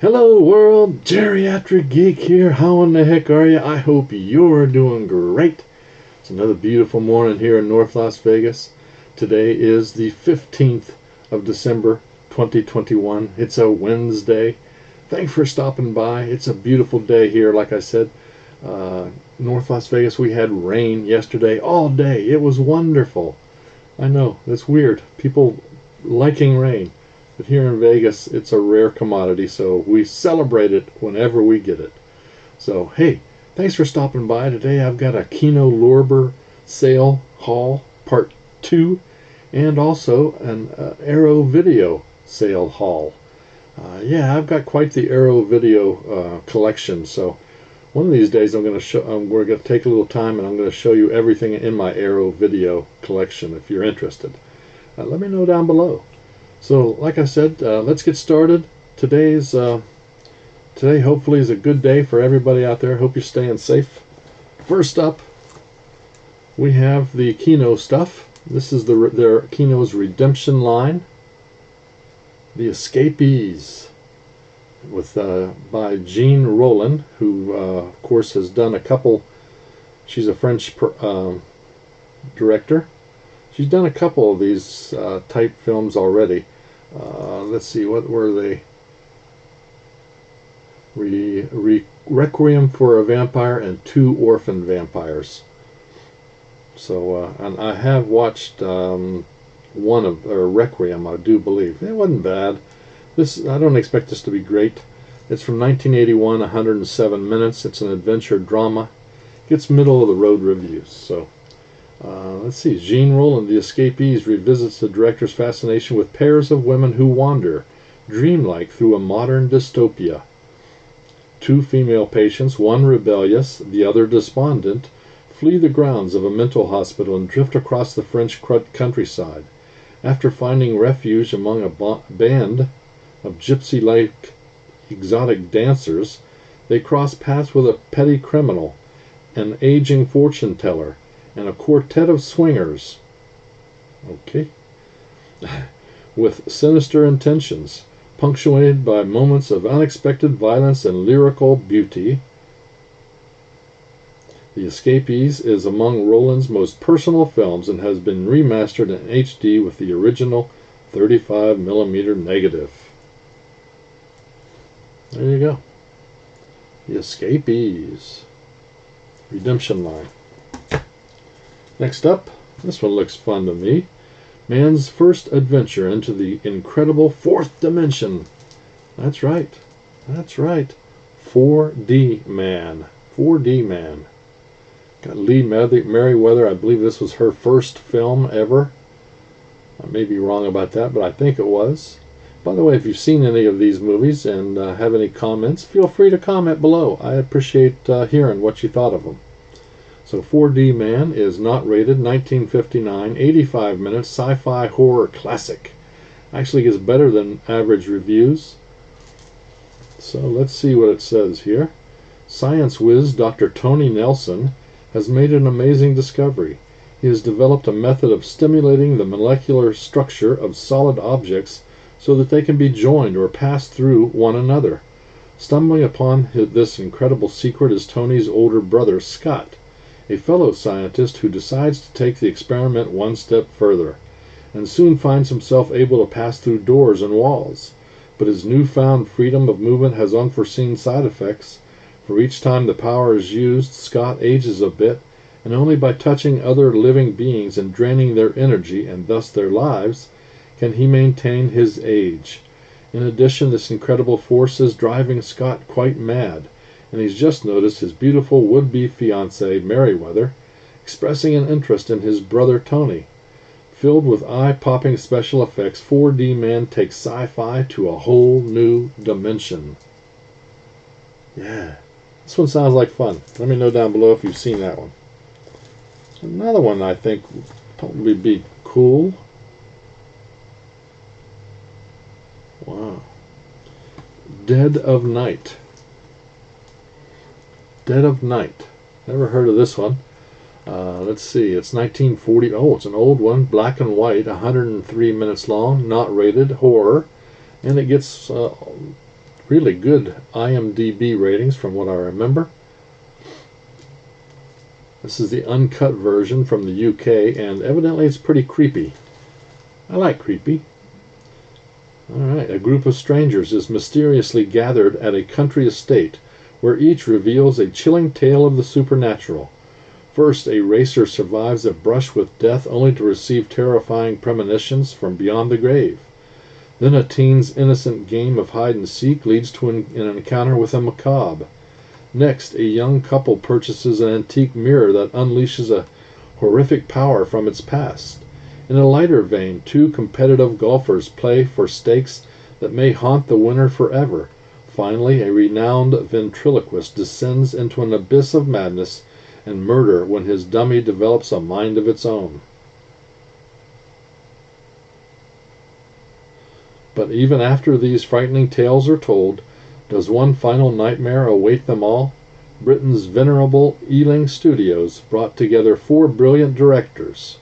Hello world, Geriatric Geek here. How in the heck are you? I hope you're doing great. It's another beautiful morning here in North Las Vegas. Today is the 15th of December 2021. It's a Wednesday. Thanks for stopping by. It's a beautiful day here. Like I said, North Las Vegas, we had rain yesterday all day. It was wonderful. I know, that's weird. People liking rain. But here in Vegas, it's a rare commodity, so we celebrate it whenever we get it. So, hey, thanks for stopping by. Today I've got a Kino Lorber Sale haul, part 2, and also an Arrow video sale haul. Yeah, I've got quite the Arrow video collection, so one of these days we're going to take a little time and I'm going to show you everything in my Arrow video collection if you're interested. Let me know down below. So, like I said, let's get started. Today hopefully is a good day for everybody out there. Hope you're staying safe. First up, we have the Kino stuff. This is their Kino's Redemption line, The Escapees, with by Jean Rollin, who of course has done a couple. She's a French director. She's done a couple of these type films already. Let's see, what were they? Requiem for a Vampire and Two Orphan Vampires. So, and I have watched one of Requiem, I do believe. It wasn't bad. I don't expect this to be great. It's from 1981, 107 minutes. It's an adventure drama. Gets middle of the road reviews. So. Let's see. Jean Rollin, The Escapees, revisits the director's fascination with pairs of women who wander, dreamlike, through a modern dystopia. Two female patients, one rebellious, the other despondent, flee the grounds of a mental hospital and drift across the French countryside. After finding refuge among a band of gypsy-like exotic dancers, they cross paths with a petty criminal, an aging fortune teller, and a quartet of swingers, okay, with sinister intentions, punctuated by moments of unexpected violence and lyrical beauty. The Escapees is among Rollin's most personal films and has been remastered in HD with the original 35mm negative. There you go. The Escapees. Redemption line. Next up, this one looks fun to me. Man's first adventure into the incredible fourth dimension. That's right. That's right. 4D Man. 4D Man. Got Lee Merriweather. I believe this was her first film ever. I may be wrong about that, but I think it was. By the way, if you've seen any of these movies and have any comments, feel free to comment below. I appreciate hearing what you thought of them. So 4D Man is not rated, 1959, 85 minutes, sci-fi horror classic. Actually gets better than average reviews. So let's see what it says here. Science whiz Dr. Tony Nelson has made an amazing discovery. He has developed a method of stimulating the molecular structure of solid objects so that they can be joined or pass through one another. Stumbling upon this incredible secret is Tony's older brother, Scott, a fellow scientist who decides to take the experiment one step further, and soon finds himself able to pass through doors and walls. But his newfound freedom of movement has unforeseen side effects, for each time the power is used, Scott ages a bit, and only by touching other living beings and draining their energy, and thus their lives, can he maintain his age. In addition, this incredible force is driving Scott quite mad, and he's just noticed his beautiful would-be fiancée, Merriweather, expressing an interest in his brother Tony. Filled with eye-popping special effects, 4D Man takes sci-fi to a whole new dimension. Yeah, this one sounds like fun. Let me know down below if you've seen that one. Another one I think would probably be cool. Wow. Dead of Night. Dead of Night. Never heard of this one. Let's see. It's 1940. Oh, it's an old one. Black and white. 103 minutes long. Not rated. Horror. And it gets really good IMDb ratings from what I remember. This is the uncut version from the UK, and evidently it's pretty creepy. I like creepy. Alright, a group of strangers is mysteriously gathered at a country estate where each reveals a chilling tale of the supernatural. First, a racer survives a brush with death only to receive terrifying premonitions from beyond the grave. Then a teen's innocent game of hide-and-seek leads to an encounter with a macabre. Next, a young couple purchases an antique mirror that unleashes a horrific power from its past. In a lighter vein, two competitive golfers play for stakes that may haunt the winner forever. Finally, a renowned ventriloquist descends into an abyss of madness and murder when his dummy develops a mind of its own. But even after these frightening tales are told, does one final nightmare await them all? Britain's venerable Ealing Studios brought together 4 brilliant directors.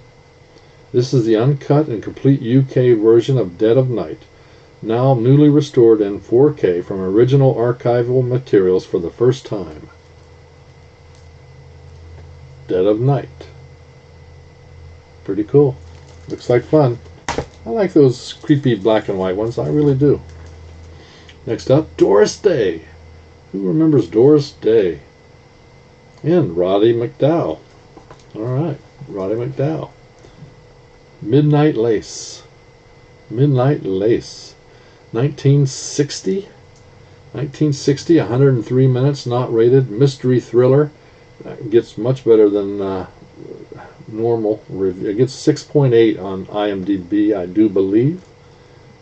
This is the uncut and complete UK version of Dead of Night, now newly restored in 4K from original archival materials for the first time. Dead of Night. Pretty cool. Looks like fun. I like those creepy black and white ones. I really do. Next up, Doris Day. Who remembers Doris Day? And Roddy McDowall. Alright, Roddy McDowall. Midnight Lace. Midnight Lace. 1960? 1960, 103 minutes, not rated. Mystery thriller. That gets much better than normal review. It gets 6.8 on IMDb, I do believe.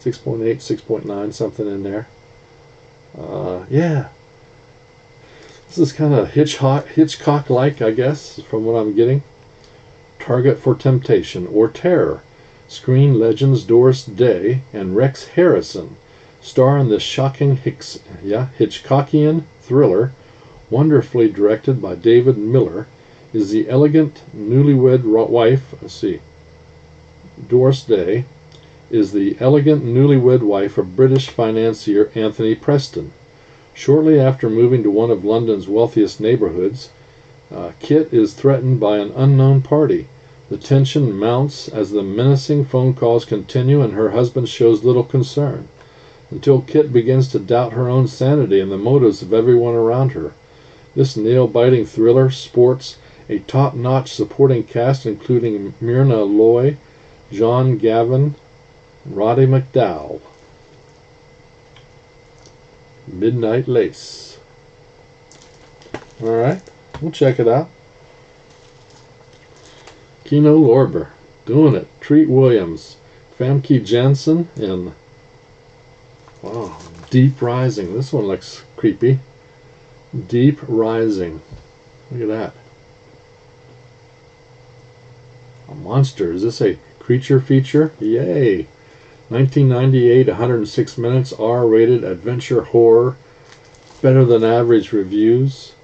6.8, 6.9, something in there. Yeah. This is kind of Hitchcock-like, I guess, from what I'm getting. Target for Temptation or Terror. Screen legends Doris Day and Rex Harrison star in this shocking Hitchcockian thriller, wonderfully directed by David Miller. Is the elegant newlywed wife, Doris Day is the elegant newlywed wife of British financier Anthony Preston. Shortly after moving to one of London's wealthiest neighborhoods, Kit is threatened by an unknown party. The tension mounts as the menacing phone calls continue and her husband shows little concern, until Kit begins to doubt her own sanity and the motives of everyone around her. This nail-biting thriller sports a top-notch supporting cast including Myrna Loy, John Gavin, Roddy McDowall. Midnight Lace. Alright, we'll check it out. Kino Lorber, doing it. Treat Williams, Famke Janssen, and wow, Deep Rising. This one looks creepy. Deep Rising. Look at that. A monster. Is this a creature feature? Yay. 1998, 106 minutes, R-rated adventure horror. Better than average reviews.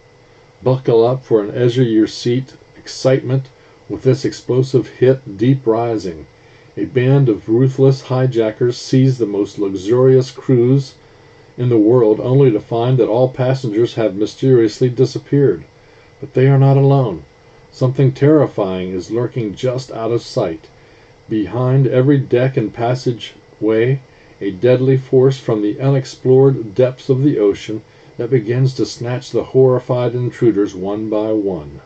Buckle up for an edge-of-your-seat excitement with this explosive hit, Deep Rising. A band of ruthless hijackers seize the most luxurious cruise in the world only to find that all passengers have mysteriously disappeared. But they are not alone. Something terrifying is lurking just out of sight. Behind every deck and passageway, a deadly force from the unexplored depths of the ocean that begins to snatch the horrified intruders one by one.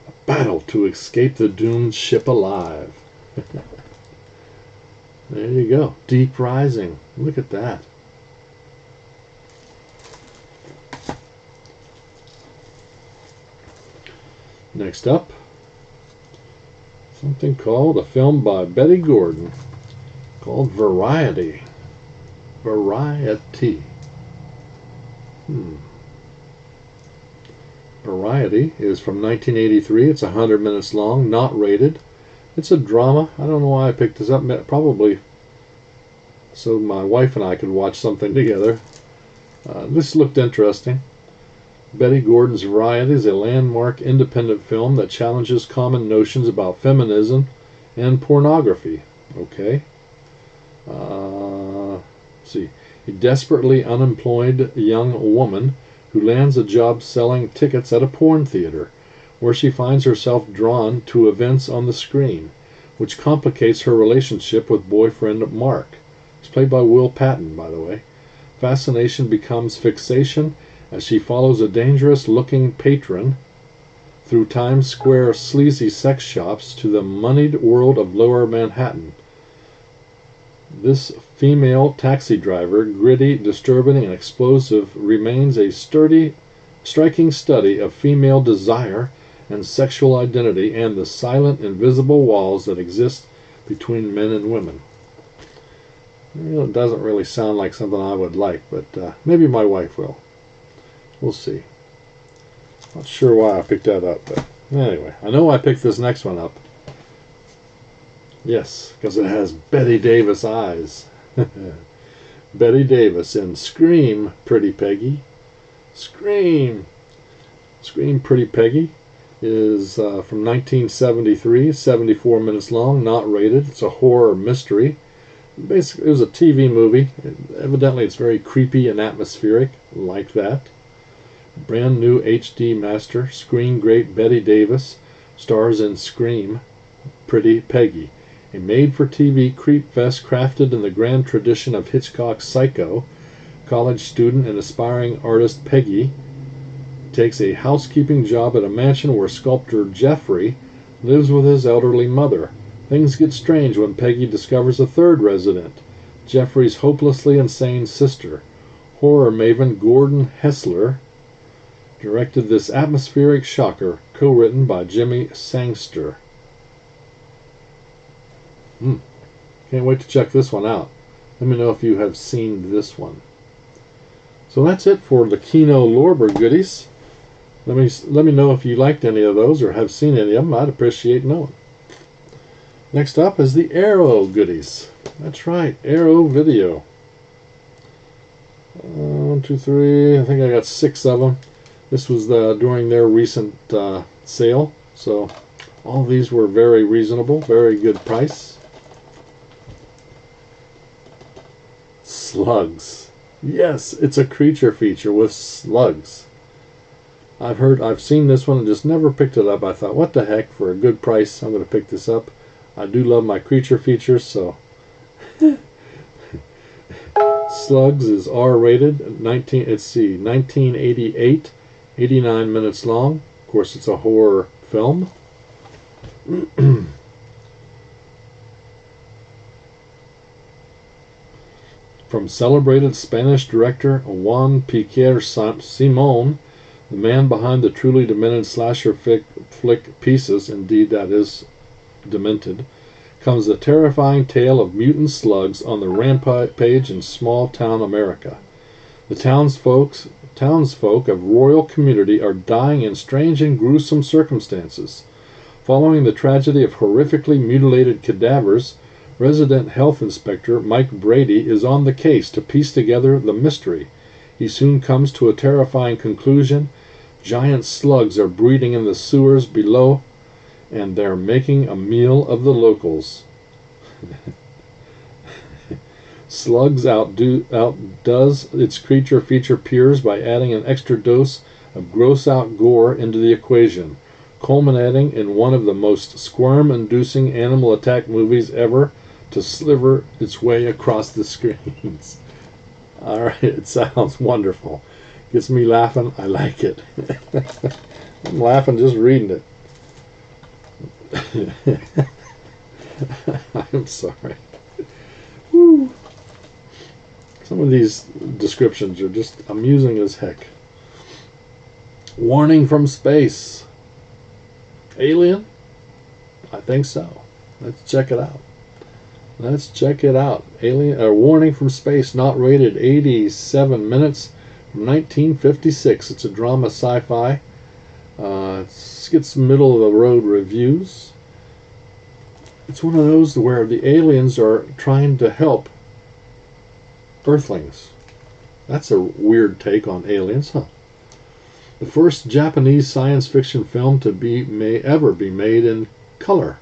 A battle to escape the doomed ship alive. There you go. Deep Rising. Look at that. Next up, something called a film by Betty Gordon called Variety. Variety. Variety is from 1983. It's 100 minutes long, not rated. It's a drama. I don't know why I picked this up. Probably so my wife and I could watch something together. This looked interesting. Betty Gordon's Variety is a landmark independent film that challenges common notions about feminism and pornography. Okay. see, a desperately unemployed young woman who lands a job selling tickets at a porn theater, where she finds herself drawn to events on the screen, which complicates her relationship with boyfriend Mark. He's played by Will Patton, by the way. Fascination becomes fixation as she follows a dangerous-looking patron through Times Square sleazy sex shops to the moneyed world of Lower Manhattan. This female taxi driver, gritty, disturbing, and explosive, remains a striking study of female desire and sexual identity and the silent, invisible walls that exist between men and women. It doesn't really sound like something I would like, but maybe my wife will. We'll see. Not sure why I picked that up, but anyway, I know I picked this next one up. Yes, because it has Betty Davis eyes. Betty Davis in Scream, Pretty Peggy. Scream, Pretty Peggy is from 1973, 74 minutes long, not rated. It's a horror mystery. Basically, it was a TV movie. Evidently, it's very creepy and atmospheric, like that. Brand new HD master, screen great Betty Davis stars in Scream, Pretty Peggy, a made-for-TV creep fest crafted in the grand tradition of Hitchcock's Psycho. College student and aspiring artist Peggy takes a housekeeping job at a mansion where sculptor Jeffrey lives with his elderly mother. Things get strange when Peggy discovers a third resident, Jeffrey's hopelessly insane sister. Horror maven Gordon Hessler directed this atmospheric shocker, co-written by Jimmy Sangster. Can't wait to check this one out. Let me know if you have seen this one. So that's it for the Kino Lorber goodies. Let me know if you liked any of those or have seen any of them. I'd appreciate knowing. Next up is the Arrow goodies. That's right, Arrow Video. 1, 2, 3. I think I got 6 of them. This was during their recent sale, so all these were very reasonable, very good price. Slugs. Yes, it's a creature feature with slugs. I've seen this one and just never picked it up. I thought, what the heck, for a good price, I'm going to pick this up. I do love my creature features, so. Slugs is R-rated. 1988, 89 minutes long. Of course, it's a horror film. From celebrated Spanish director Juan Piquer Simon, the man behind the truly demented slasher flick Pieces, indeed that is demented, comes the terrifying tale of mutant slugs on the rampage in small-town America. The townsfolk of Royal Community are dying in strange and gruesome circumstances. Following the tragedy of horrifically mutilated cadavers, resident health inspector Mike Brady is on the case to piece together the mystery. He soon comes to a terrifying conclusion. Giant slugs are breeding in the sewers below, and they're making a meal of the locals. Slugs outdoes its creature feature peers by adding an extra dose of gross-out gore into the equation, culminating in one of the most squirm-inducing animal attack movies ever to sliver its way across the screens. Alright, it sounds wonderful. Gets me laughing. I like it. I'm laughing just reading it. I'm sorry. Woo. Some of these descriptions are just amusing as heck. Warning from space. Alien? I think so. Let's check it out. Alien, Warning from Space, not rated, 87 minutes from 1956. It's a drama sci-fi. It gets middle of the road reviews. It's one of those where the aliens are trying to help Earthlings. That's a weird take on aliens, huh? The first Japanese science fiction film to ever be made in color.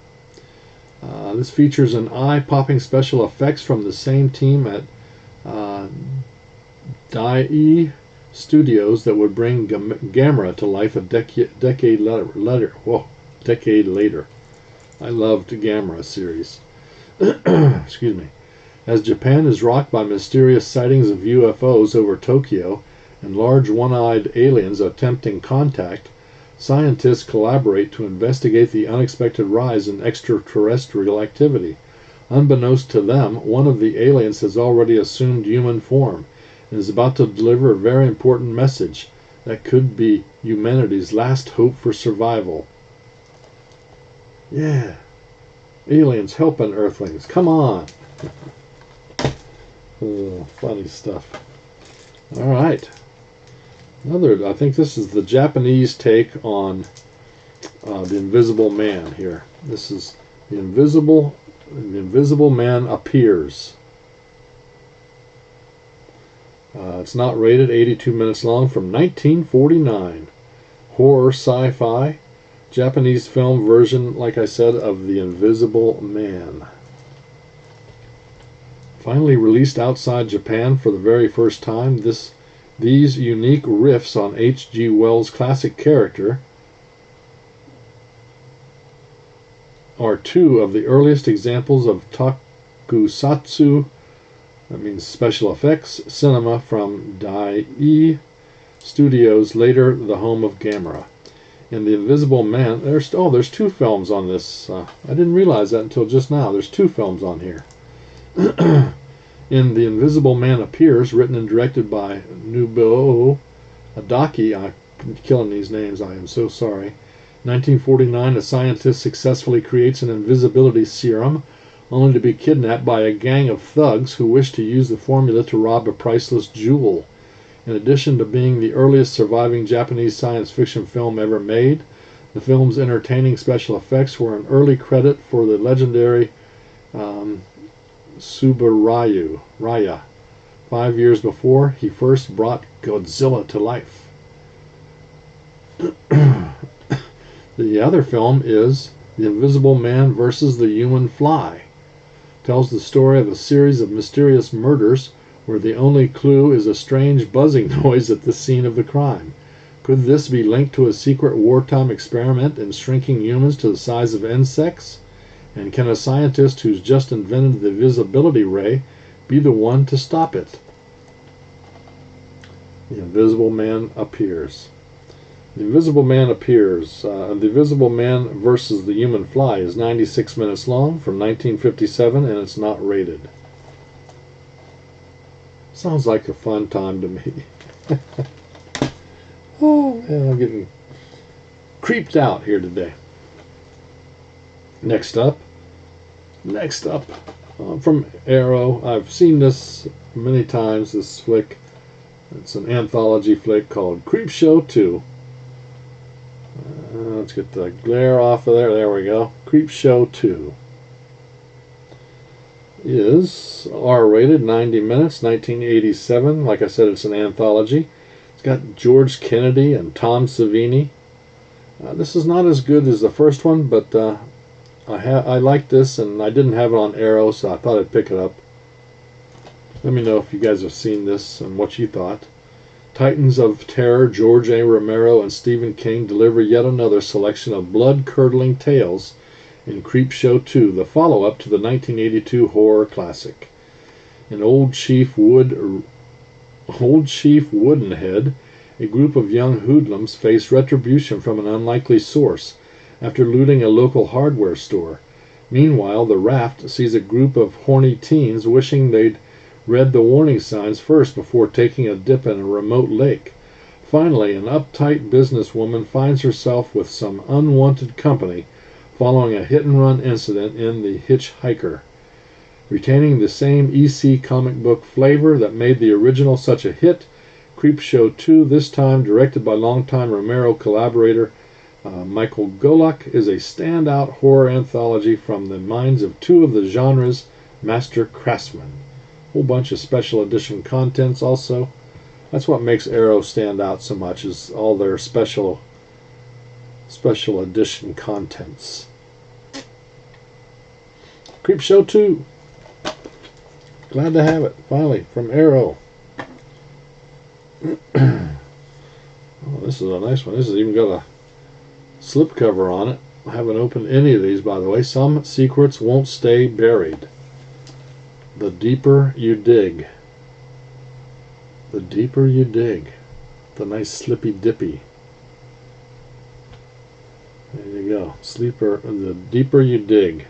This features an eye-popping special effects from the same team at Dai Studios that would bring Gamera to life a decade later. Whoa, decade later. I loved Gamera series. Excuse me. As Japan is rocked by mysterious sightings of UFOs over Tokyo and large one-eyed aliens attempting contact, scientists collaborate to investigate the unexpected rise in extraterrestrial activity. Unbeknownst to them, one of the aliens has already assumed human form and is about to deliver a very important message that could be humanity's last hope for survival. Yeah. Aliens helping Earthlings. Come on. Oh, funny stuff. All right. I think this is the Japanese take on the Invisible Man here. This is the Invisible Man Appears. It's not rated, 82 minutes long, from 1949. Horror sci-fi. Japanese film version, like I said, of The Invisible Man. Finally released outside Japan for the very first time, these unique riffs on H.G. Wells' classic character are two of the earliest examples of tokusatsu, that means special effects, cinema from Dai Studios, later the home of Gamera. In The Invisible Man, there's two films on this. I didn't realize that until just now. There's two films on here. In The Invisible Man Appears, written and directed by Nobuo Adaki, I'm killing these names, I am so sorry. 1949, a scientist successfully creates an invisibility serum, only to be kidnapped by a gang of thugs who wish to use the formula to rob a priceless jewel. In addition to being the earliest surviving Japanese science fiction film ever made, the film's entertaining special effects were an early credit for the legendary Raya. 5 years before, he first brought Godzilla to life. The other film is The Invisible Man versus the Human Fly. It tells the story of a series of mysterious murders where the only clue is a strange buzzing noise at the scene of the crime. Could this be linked to a secret wartime experiment in shrinking humans to the size of insects? And can a scientist who's just invented the visibility ray be the one to stop it? The Invisible Man Appears. The Invisible Man Appears. The Invisible Man versus the Human Fly is 96 minutes long, from 1957, and it's not rated. Sounds like a fun time to me. Oh man, I'm getting creeped out here today. Next up, from Arrow. I've seen this many times, this flick. It's an anthology flick called Creepshow 2. Let's get the glare off of there. There we go. Creepshow 2 is R-rated, 90 minutes, 1987. Like I said, it's an anthology. It's got George Kennedy and Tom Savini. This is not as good as the first one, but I like this, and I didn't have it on Arrow, so I thought I'd pick it up. Let me know if you guys have seen this and what you thought. Titans of Terror, George A. Romero and Stephen King deliver yet another selection of blood-curdling tales in Creepshow 2, the follow-up to the 1982 horror classic. In Old Chief Woodenhead, a group of young hoodlums face retribution from an unlikely source after looting a local hardware store. Meanwhile, the raft sees a group of horny teens wishing they'd read the warning signs first before taking a dip in a remote lake. Finally, an uptight businesswoman finds herself with some unwanted company following a hit-and-run incident in The Hitchhiker. Retaining the same EC comic book flavor that made the original such a hit, Creepshow 2, this time directed by longtime Romero collaborator Michael Golick, is a standout horror anthology from the minds of two of the genre's master craftsmen. Whole bunch of special edition contents also. That's what makes Arrow stand out so much, is all their special edition contents. Creepshow 2. Glad to have it, finally, from Arrow. Oh, this is a nice one. This has even got a slip cover on it. I haven't opened any of these, by the way. Some secrets won't stay buried. The deeper you dig. The deeper you dig. The nice slippy dippy. There you go. Sleeper. The deeper you dig.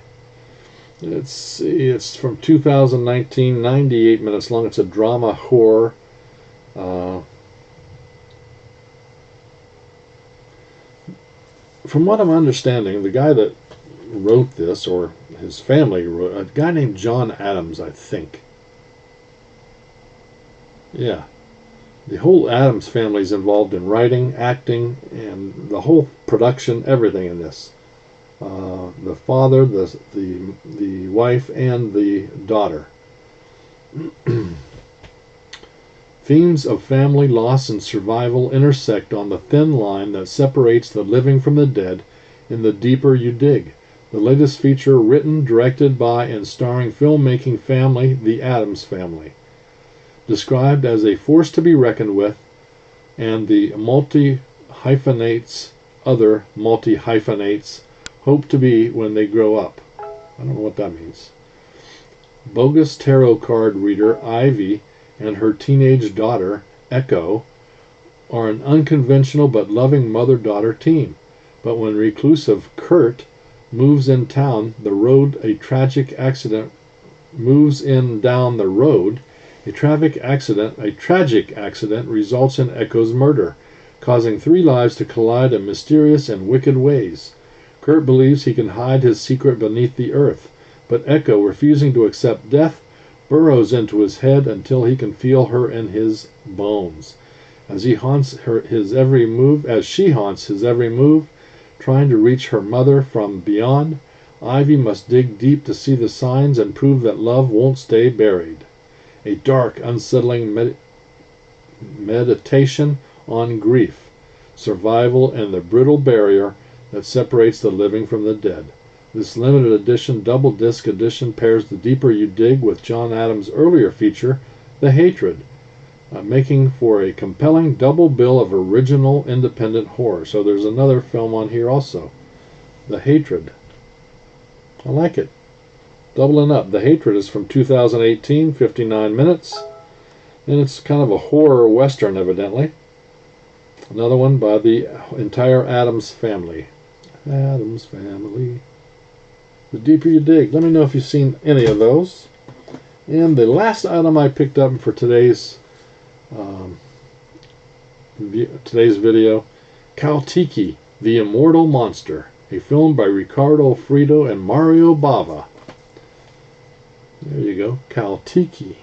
Let's see. It's from 2019. 98 minutes long. It's a drama horror. From what I'm understanding, the guy that wrote this, or his family wrote, a guy named John Adams, I think. Yeah. The whole Adams family is involved in writing, acting, and the whole production, everything in this. The father, the wife, and the daughter. Themes of family loss and survival intersect on the thin line that separates the living from the dead in The Deeper You Dig, the latest feature written, directed by, and starring filmmaking family, the Addams Family. Described as a force to be reckoned with, and the multi-hyphenates hope to be when they grow up. I don't know what that means. Bogus tarot card reader Ivy and her teenage daughter, Echo, are an unconventional but loving mother-daughter team. But when reclusive Kurt moves in down the road, a tragic accident results in Echo's murder, causing 3 lives to collide in mysterious and wicked ways. Kurt believes he can hide his secret beneath the earth, but Echo, refusing to accept death, burrows into his head until he can feel her in his bones. As she haunts his every move, trying to reach her mother from beyond, Ivy must dig deep to see the signs and prove that love won't stay buried. A dark, unsettling meditation on grief, survival, and the brittle barrier that separates the living from the dead. This limited edition double disc edition pairs The Deeper You Dig with John Adams' earlier feature, The Hatred, making for a compelling double bill of original independent horror. So there's another film on here also, The Hatred. I like it. Doubling up. The Hatred is from 2018, 59 minutes. And it's kind of a horror western, evidently. Another one by the entire Addams family. Addams Family. The Deeper You Dig. Let me know if you've seen any of those. And the last item I picked up for today's video, Tiki, the Immortal Monster, a film by Ricardo Frito and Mario Bava. There you go, Tiki,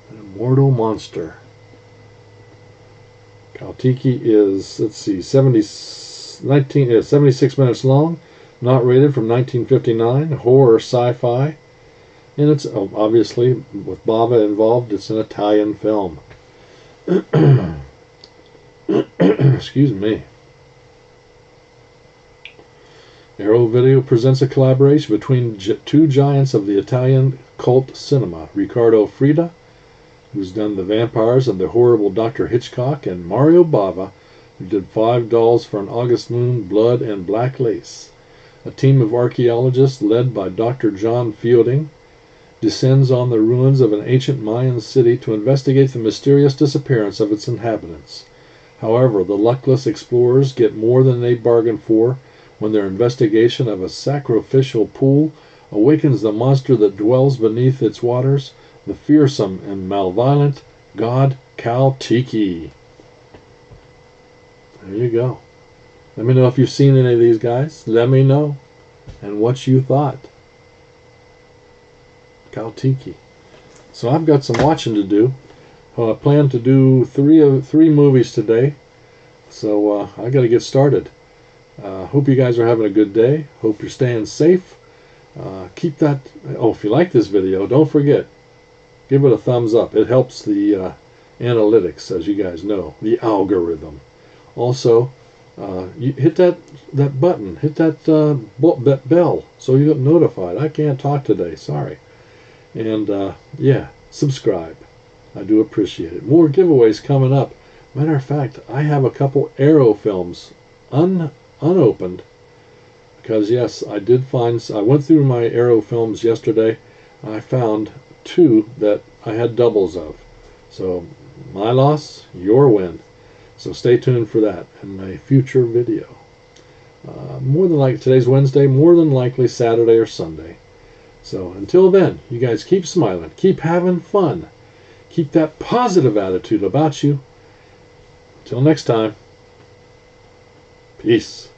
an immortal monster. Tiki is, let's see, 76 minutes long, not rated, from 1959, horror sci-fi, and it's obviously, with Bava involved, it's an Italian film. Excuse me. Arrow Video presents a collaboration between 2 giants of the Italian cult cinema, Ricardo Frita, who's done The Vampires and The Horrible Dr. Hitchcock, and Mario Bava, who did 5 Dolls for an August Moon, Blood, and Black Lace. A team of archaeologists led by Dr. John Fielding descends on the ruins of an ancient Mayan city to investigate the mysterious disappearance of its inhabitants. However, the luckless explorers get more than they bargained for when their investigation of a sacrificial pool awakens the monster that dwells beneath its waters, the fearsome and malevolent god Tiki. There you go. Let me know if you've seen any of these guys. Let me know and what you thought. Tiki. So I've got some watching to do. I plan to do three movies today. So I got to get started. Hope you guys are having a good day. Hope you're staying safe. Keep that. Oh, if you like this video, don't forget, give it a thumbs up. It helps the analytics, as you guys know, the algorithm. Also, you hit that button, hit that bell, so you get notified. I can't talk today, sorry. And yeah, subscribe. I do appreciate it. More giveaways coming up. Matter of fact, I have a couple Arrow films unopened. Because yes, I went through my Arrow films yesterday. I found 2 that I had doubles of. So my loss, your win. So stay tuned for that in a future video. More than likely, today's Wednesday, more than likely Saturday or Sunday. So until then, you guys keep smiling, keep having fun, keep that positive attitude about you. Until next time, peace.